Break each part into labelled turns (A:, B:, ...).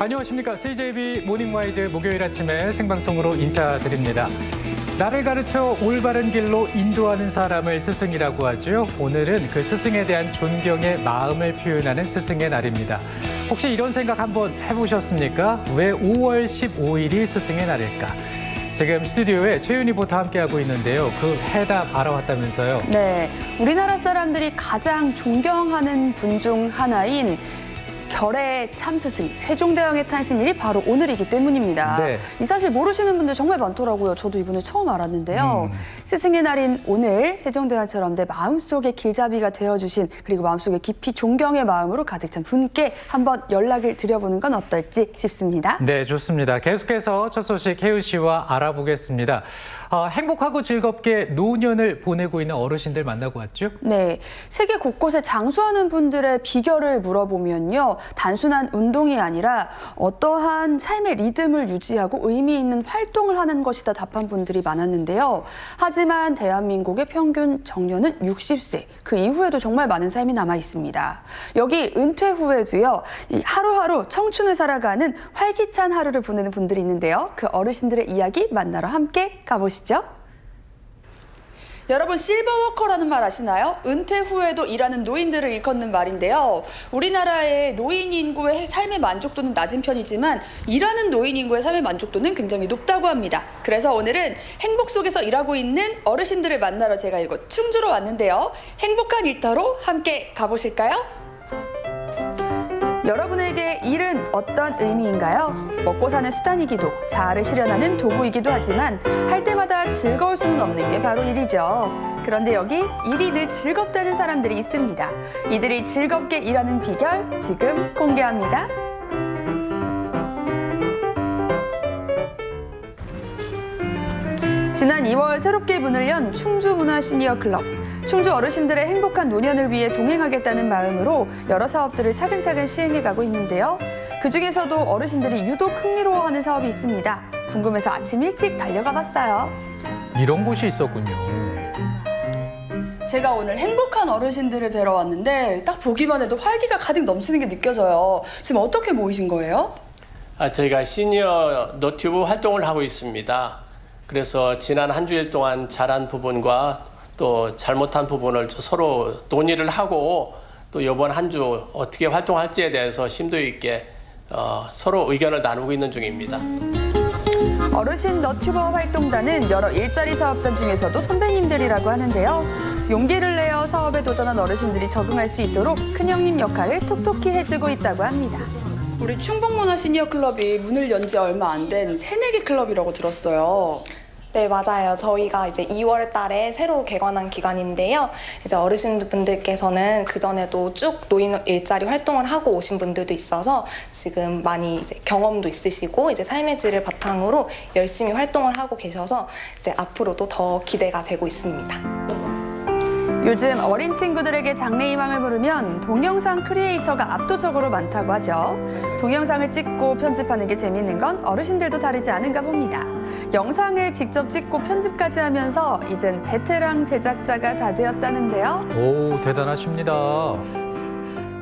A: 안녕하십니까. CJB 모닝와이드 목요일 아침에 생방송으로 인사드립니다. 나를 가르쳐 올바른 길로 인도하는 사람을 스승이라고 하죠. 오늘은 그 스승에 대한 존경의 마음을 표현하는 스승의 날입니다. 혹시 이런 생각 한번 해보셨습니까? 왜 5월 15일이 스승의 날일까? 지금 스튜디오에 최윤희 보타 함께하고 있는데요. 그 해답 알아왔다면서요?
B: 네, 우리나라 사람들이 가장 존경하는 분 중 하나인 결의 참스승 세종대왕의 탄신일이 바로 오늘이기 때문입니다.
A: 네.
B: 이 사실 모르시는 분들 정말 많더라고요. 저도 이번에 처음 알았는데요. 스승의 날인 오늘 세종대왕처럼 내 마음속의 길잡이가 되어주신, 그리고 마음속에 깊이 존경의 마음으로 가득 찬 분께 한번 연락을 드려보는 건 어떨지 싶습니다.
A: 네, 좋습니다. 계속해서 첫 소식 혜유 씨와 알아보겠습니다. 행복하고 즐겁게 노년을 보내고 있는 어르신들 만나고 왔죠?
B: 네, 세계 곳곳에 장수하는 분들의 비결을 물어보면요. 단순한 운동이 아니라 어떠한 삶의 리듬을 유지하고 의미 있는 활동을 하는 것이다 답한 분들이 많았는데요. 하지만 대한민국의 평균 정년은 60세. 그 이후에도 정말 많은 삶이 남아 있습니다. 여기 은퇴 후에도요. 하루하루 청춘을 살아가는 활기찬 하루를 보내는 분들이 있는데요. 그 어르신들의 이야기 만나러 함께 가보시죠. 여러분, 실버워커라는 말 아시나요? 은퇴 후에도 일하는 노인들을 일컫는 말인데요. 우리나라의 노인 인구의 삶의 만족도는 낮은 편이지만 일하는 노인 인구의 삶의 만족도는 굉장히 높다고 합니다. 그래서 오늘은 행복 속에서 일하고 있는 어르신들을 만나러 제가 이곳 충주로 왔는데요. 행복한 일터로 함께 가보실까요? 여러분에게 일은 어떤 의미인가요? 먹고 사는 수단이기도, 자아를 실현하는 도구이기도 하지만 할 때마다 즐거울 수는 없는 게 바로 일이죠. 그런데 여기 일이 늘 즐겁다는 사람들이 있습니다. 이들이 즐겁게 일하는 비결 지금 공개합니다. 지난 2월 새롭게 문을 연 충주문화 시니어 클럽. 충주 어르신들의 행복한 노년을 위해 동행하겠다는 마음으로 여러 사업들을 차근차근 시행해가고 있는데요. 그중에서도 어르신들이 유독 흥미로워하는 사업이 있습니다. 궁금해서 아침 일찍 달려가 봤어요.
A: 이런 곳이 있었군요.
B: 제가 오늘 행복한 어르신들을 뵈러 왔는데 딱 보기만 해도 활기가 가득 넘치는 게 느껴져요. 지금 어떻게 모이신 거예요?
C: 저희가 시니어 너튜브 활동을 하고 있습니다. 그래서 지난 한 주일 동안 잘한 부분과 또 잘못한 부분을 서로 논의를 하고 또 이번 한 주 어떻게 활동할지에 대해서 심도 있게 서로 의견을 나누고 있는 중입니다.
B: 어르신 너튜버 활동단은 여러 일자리 사업단 중에서도 선배님들이라고 하는데요. 용기를 내어 사업에 도전한 어르신들이 적응할 수 있도록 큰형님 역할을 톡톡히 해주고 있다고 합니다. 우리 충북문화 시니어 클럽이 문을 연 지 얼마 안 된 새내기 클럽이라고 들었어요.
D: 네, 맞아요. 저희가 이제 2월 달에 새로 개관한 기관인데요. 이제 어르신분들께서는 그전에도 쭉 노인 일자리 활동을 하고 오신 분들도 있어서 지금 많이 이제 경험도 있으시고 이제 삶의 질을 바탕으로 열심히 활동을 하고 계셔서 이제 앞으로도 더 기대가 되고 있습니다.
B: 요즘 어린 친구들에게 장래희망을 물으면 동영상 크리에이터가 압도적으로 많다고 하죠. 동영상을 찍고 편집하는 게 재밌는 건 어르신들도 다르지 않은가 봅니다. 영상을 직접 찍고 편집까지 하면서 이젠 베테랑 제작자가 다 되었다는데요.
A: 오, 대단하십니다.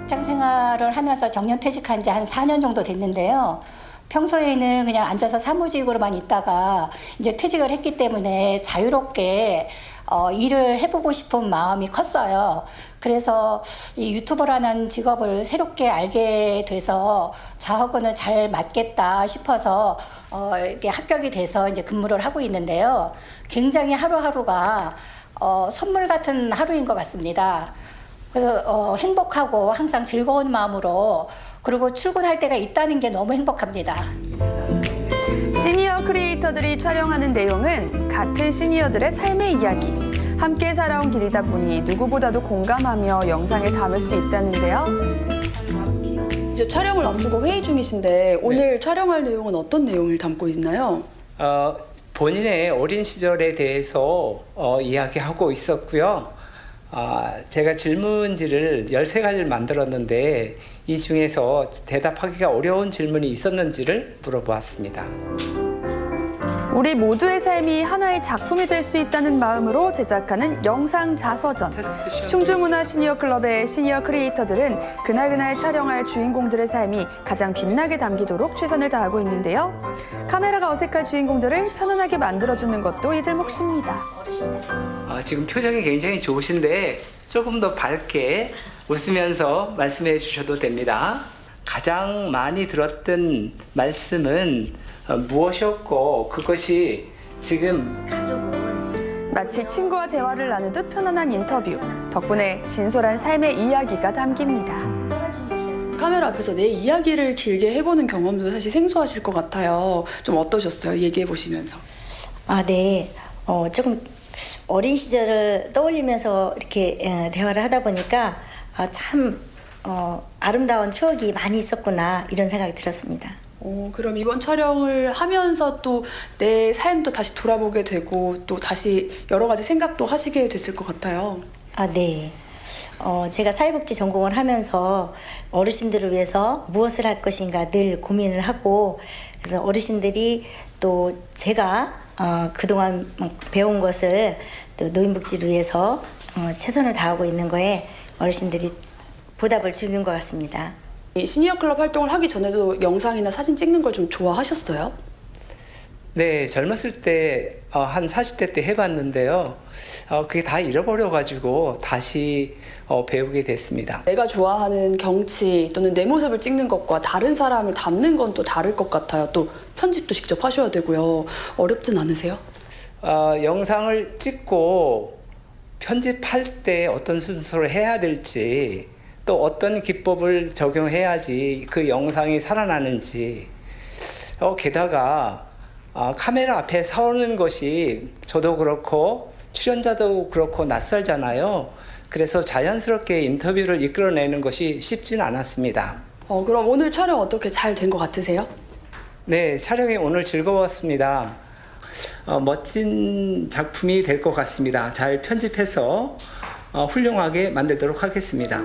E: 직장 생활을 하면서 정년퇴직한 지 한 4년 정도 됐는데요. 평소에는 그냥 앉아서 사무직으로만 있다가 이제 퇴직을 했기 때문에 자유롭게 일을 해보고 싶은 마음이 컸어요. 그래서 이 유튜버라는 직업을 새롭게 알게 돼서 저하고는 잘 맞겠다 싶어서 이렇게 합격이 돼서 이제 근무를 하고 있는데요. 굉장히 하루하루가 선물 같은 하루인 것 같습니다. 그래서 행복하고 항상 즐거운 마음으로, 그리고 출근할 때가 있다는 게 너무 행복합니다.
B: 시니어 크리에이터들이 촬영하는 내용은 같은 시니어들의 삶의 이야기. 함께 살아온 길이다 보니 누구보다도 공감하며 영상에 담을 수 있다는데요. 이제 촬영을 앞두고 회의 중이신데 오늘 촬영할 내용은 어떤 내용을 담고 있나요?
F: 본인의 어린 시절에 대해서 이야기하고 있었고요. 제가 질문지를 13가지를 만들었는데 이 중에서 대답하기가 어려운 질문이 있었는지를 물어보았습니다.
B: 우리 모두의 삶이 하나의 작품이 될 수 있다는 마음으로 제작하는 영상 자서전. 충주문화 시니어클럽의 시니어 크리에이터들은 그날그날 촬영할 주인공들의 삶이 가장 빛나게 담기도록 최선을 다하고 있는데요. 카메라가 어색할 주인공들을 편안하게 만들어주는 것도 이들 몫입니다.
F: 지금 표정이 굉장히 좋으신데 조금 더 밝게 웃으면서 말씀해 주셔도 됩니다. 가장 많이 들었던 말씀은 무엇이었고 그것이 지금
B: 마치 친구와 대화를 나누듯 편안한 인터뷰. 덕분에 진솔한 삶의 이야기가 담깁니다.
G: 카메라 앞에서 내 이야기를 길게 해보는 경험도 사실 생소하실 것 같아요. 좀 어떠셨어요? 얘기해 보시면서.
H: 네. 조금 어린 시절을 떠올리면서 이렇게 대화를 하다 보니까 참 아름다운 추억이 많이 있었구나 이런 생각이 들었습니다.
G: 그럼 이번 촬영을 하면서 또 내 삶도 다시 돌아보게 되고 또 다시 여러 가지 생각도 하시게 됐을 것 같아요.
H: 네. 제가 사회복지 전공을 하면서 어르신들을 위해서 무엇을 할 것인가 늘 고민을 하고 그래서 어르신들이 또 제가 그동안 배운 것을 또 노인복지를 위해서 최선을 다하고 있는 거에 어르신들이 보답을 주는 것 같습니다.
G: 이 시니어 클럽 활동을 하기 전에도 영상이나 사진 찍는 걸 좀 좋아하셨어요?
F: 네, 젊었을 때 한 40대 때 해봤는데요. 그게 다 잃어버려가지고 다시 배우게 됐습니다.
G: 내가 좋아하는 경치 또는 내 모습을 찍는 것과 다른 사람을 담는 건 또 다를 것 같아요. 또 편집도 직접 하셔야 되고요. 어렵진 않으세요?
F: 영상을 찍고 편집할 때 어떤 순서로 해야 될지 또 어떤 기법을 적용해야지 그 영상이 살아나는지 게다가 카메라 앞에 서는 것이 저도 그렇고 출연자도 그렇고 낯설잖아요. 그래서 자연스럽게 인터뷰를 이끌어내는 것이 쉽지는 않았습니다.
G: 그럼 오늘 촬영 어떻게 잘 된 것 같으세요?
F: 네, 촬영이 오늘 즐거웠습니다. 멋진 작품이 될 것 같습니다. 잘 편집해서 훌륭하게 만들도록 하겠습니다.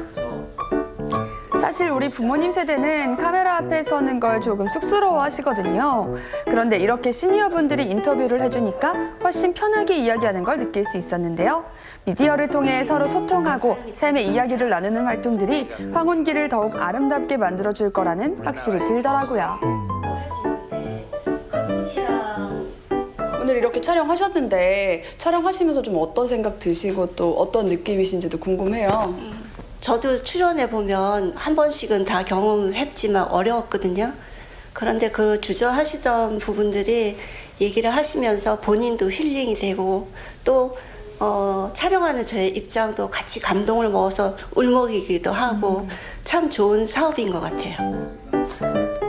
B: 사실 우리 부모님 세대는 카메라 앞에 서는 걸 조금 쑥스러워 하시거든요. 그런데 이렇게 시니어분들이 인터뷰를 해주니까 훨씬 편하게 이야기하는 걸 느낄 수 있었는데요. 미디어를 통해 서로 소통하고 삶의 이야기를 나누는 활동들이 황혼기를 더욱 아름답게 만들어줄 거라는 확실히 들더라고요.
G: 오늘 이렇게 촬영하셨는데 촬영하시면서 좀 어떤 생각 드시고 또 어떤 느낌이신지도 궁금해요.
I: 저도 출연해보면 한 번씩은 다 경험했지만 어려웠거든요. 그런데 그 주저하시던 부분들이 얘기를 하시면서 본인도 힐링이 되고 또 촬영하는 저의 입장도 같이 감동을 먹어서 울먹이기도 하고 참 좋은 사업인 것 같아요.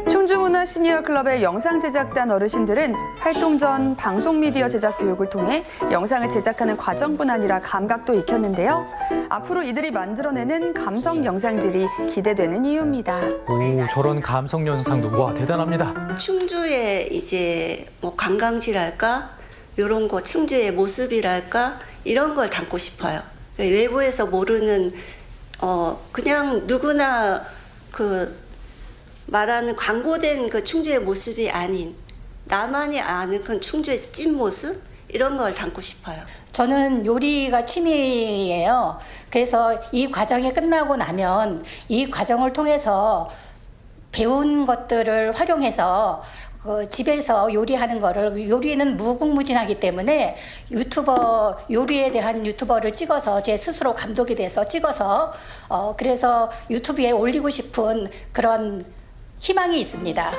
B: 충주문화 시니어클럽의 영상제작단 어르신들은 활동 전 방송 미디어 제작 교육을 통해 영상을 제작하는 과정뿐 아니라 감각도 익혔는데요. 앞으로 이들이 만들어내는 감성 영상들이 기대되는 이유입니다.
A: 오, 저런 감성 영상도 와 대단합니다.
I: 충주의 이제 뭐 관광지랄까 이런 거 충주의 모습이랄까 이런 걸 담고 싶어요. 외부에서 모르는 그냥 누구나 말하는 광고된 그 충주의 모습이 아닌 나만이 아는 그 충주의 찐 모습 이런 걸 담고 싶어요.
E: 저는 요리가 취미예요. 그래서 이 과정이 끝나고 나면 이 과정을 통해서 배운 것들을 활용해서 집에서 요리하는 거를 요리는 무궁무진하기 때문에 요리에 대한 유튜버를 찍어서 제 스스로 감독이 돼서 찍어서 그래서 유튜브에 올리고 싶은 그런 희망이 있습니다.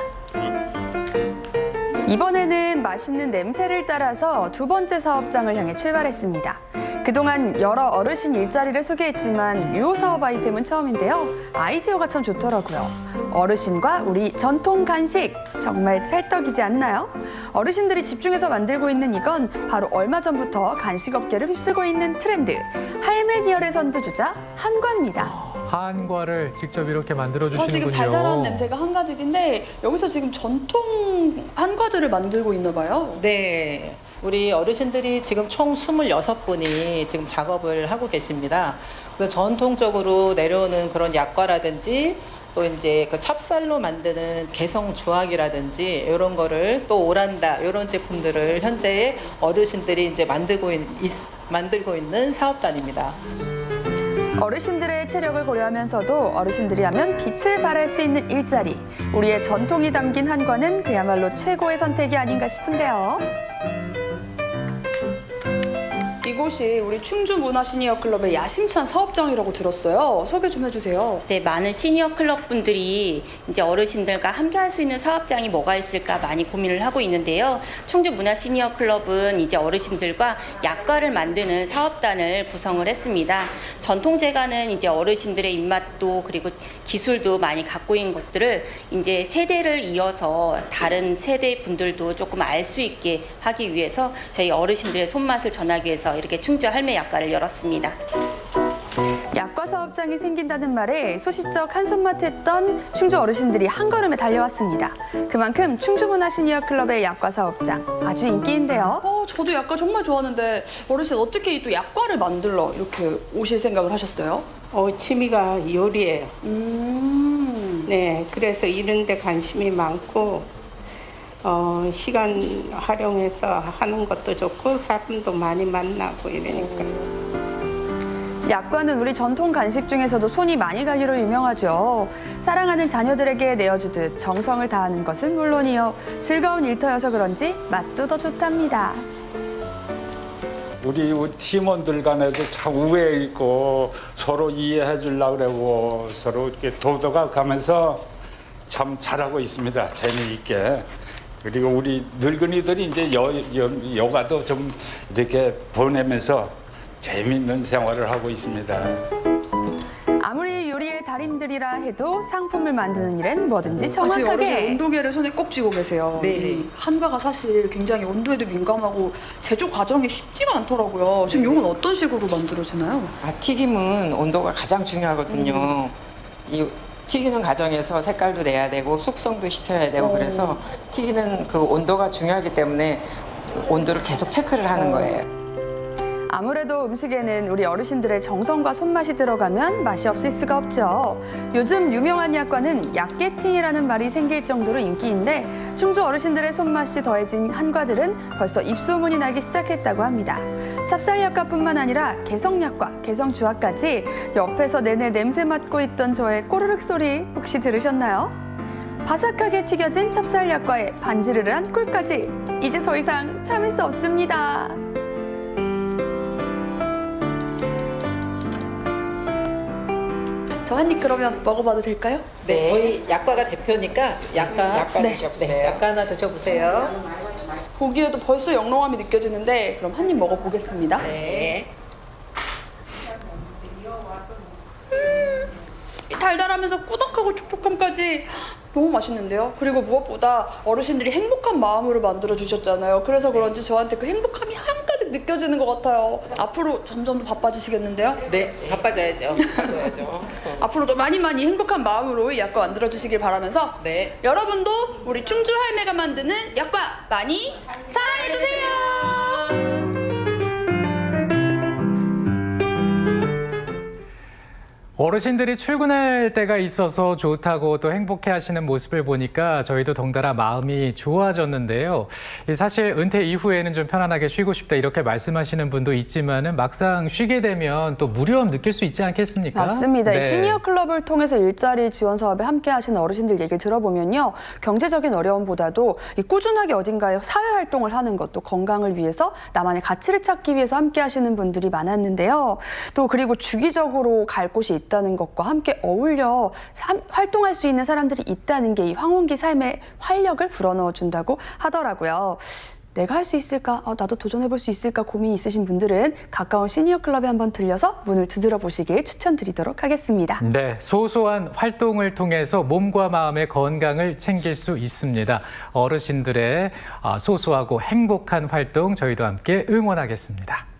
B: 이번에는 맛있는 냄새를 따라서 두 번째 사업장을 향해 출발했습니다. 그동안 여러 어르신 일자리를 소개했지만 요 사업 아이템은 처음인데요. 아이디어가 참 좋더라고요. 어르신과 우리 전통 간식, 정말 찰떡이지 않나요? 어르신들이 집중해서 만들고 있는 이건 바로 얼마 전부터 간식업계를 휩쓸고 있는 트렌드, 할매니얼의 선두주자 한과입니다.
A: 한과를 직접 이렇게 만들어 주시는군요.
G: 지금 달달한 냄새가 한가득인데 여기서 지금 전통 한과들을 만들고 있나 봐요.
J: 네. 우리 어르신들이 지금 총 26분이 지금 작업을 하고 계십니다. 그 전통적으로 내려오는 그런 약과라든지 또 이제 그 찹쌀로 만드는 개성 주악이라든지 이런 거를 또 오란다 이런 제품들을 현재 어르신들이 이제 만들고 있는 사업단입니다.
B: 어르신들의 체력을 고려하면서도 어르신들이 하면 빛을 발할 수 있는 일자리, 우리의 전통이 담긴 한과는 그야말로 최고의 선택이 아닌가 싶은데요.
G: 이곳이 우리 충주 문화 시니어 클럽의 야심찬 사업장이라고 들었어요. 소개 좀 해주세요.
K: 네, 많은 시니어 클럽 분들이 이제 어르신들과 함께 할 수 있는 사업장이 뭐가 있을까 많이 고민을 하고 있는데요. 충주 문화 시니어 클럽은 이제 어르신들과 약과를 만드는 사업단을 구성을 했습니다. 전통 제과는 이제 어르신들의 입맛도 그리고 기술도 많이 갖고 있는 것들을 이제 세대를 이어서 다른 세대 분들도 조금 알 수 있게 하기 위해서 저희 어르신들의 손맛을 전하기 위해서 이렇게 충주 할매 약과를 열었습니다.
B: 약과 사업장이 생긴다는 말에 소시적 한손맛했던 충주 어르신들이 한 걸음에 달려왔습니다. 그만큼 충주문화 시니어 클럽의 약과 사업장 아주 인기인데요.
G: 저도 약과 정말 좋아하는데 어르신 어떻게 또 약과를 만들러 이렇게 오실 생각을 하셨어요?
L: 취미가 요리예요. 네, 그래서 이런 데 관심이 많고 시간 활용해서 하는 것도 좋고 사람도 많이 만나고 이러니까.
B: 약과는 우리 전통 간식 중에서도 손이 많이 가기로 유명하죠. 사랑하는 자녀들에게 내어주듯 정성을 다하는 것은 물론이요. 즐거운 일터여서 그런지 맛도 더 좋답니다.
M: 우리 팀원들 간에도 참 우애 있고 서로 이해해 주려고 그러고 서로 이렇게 도덕가면서 참 잘하고 있습니다. 재미있게. 그리고 우리 늙은이들이 이제 여가도 좀 이렇게 보내면서 재미있는 생활을 하고 있습니다.
B: 아무리 요리의 달인들이라 해도 상품을 만드는 일은 뭐든지
G: 지금 어르신
B: 정확하게.
G: 온도계를 손에 꼭 쥐고 계세요. 이 한과가 사실 굉장히 온도에도 민감하고 제조 과정이 쉽지가 않더라고요. 지금 이건 어떤 식으로 만들어지나요?
N: 튀김은 온도가 가장 중요하거든요. 이 튀기는 과정에서 색깔도 내야 되고 숙성도 시켜야 되고 그래서 튀기는 그 온도가 중요하기 때문에 온도를 계속 체크를 하는 거예요.
B: 아무래도 음식에는 우리 어르신들의 정성과 손맛이 들어가면 맛이 없을 수가 없죠. 요즘 유명한 약과는 약게팅이라는 말이 생길 정도로 인기인데 충주 어르신들의 손맛이 더해진 한과들은 벌써 입소문이 나기 시작했다고 합니다. 찹쌀약과뿐만 아니라 개성약과, 개성주악까지 옆에서 내내 냄새 맡고 있던 저의 꼬르륵 소리 혹시 들으셨나요? 바삭하게 튀겨진 찹쌀약과에 반지르르한 꿀까지 이제 더 이상 참을 수 없습니다.
G: 저 한 입 그러면 먹어봐도 될까요?
J: 네, 저희 약과가 대표니까 약과 드셔보세요. 네, 약과 하나 드셔보세요.
G: 보기에도 벌써 영롱함이 느껴지는데 그럼 한 입 먹어보겠습니다.
J: 네.
G: 이 달달하면서 꾸덕하고 촉촉함까지 너무 맛있는데요. 그리고 무엇보다 어르신들이 행복한 마음으로 만들어 주셨잖아요. 그래서 그런지 저한테 그 행복함이 한가득 느껴지는 것 같아요. 앞으로 점점 더 바빠지시겠는데요?
J: 네, 바빠져야죠.
G: 앞으로도 많이 행복한 마음으로 이 약과 만들어 주시길 바라면서
J: 네.
G: 여러분도 우리 충주 할매가 만드는 약과 많이 사랑해 주세요.
A: 어르신들이 출근할 때가 있어서 좋다고 또 행복해하시는 모습을 보니까 저희도 덩달아 마음이 좋아졌는데요. 사실 은퇴 이후에는 좀 편안하게 쉬고 싶다 이렇게 말씀하시는 분도 있지만은 막상 쉬게 되면 또 무료함 느낄 수 있지 않겠습니까?
B: 맞습니다.
A: 네.
B: 이 시니어 클럽을 통해서 일자리 지원 사업에 함께 하시는 어르신들 얘기를 들어보면요. 경제적인 어려움보다도 이 꾸준하게 어딘가에 사회 활동을 하는 것도 건강을 위해서 나만의 가치를 찾기 위해서 함께 하시는 분들이 많았는데요. 또 그리고 주기적으로 갈 곳이 있다는 것과 함께 어울려 활동할 수 있는 사람들이 있다는 게 이 황혼기 삶의 활력을 불어넣어 준다고 하더라고요. 내가 할 수 있을까? 나도 도전해볼 수 있을까? 고민이 있으신 분들은 가까운 시니어 클럽에 한번 들려서 문을 두드려 보시길 추천드리도록 하겠습니다.
A: 네, 소소한 활동을 통해서 몸과 마음의 건강을 챙길 수 있습니다. 어르신들의 소소하고 행복한 활동 저희도 함께 응원하겠습니다.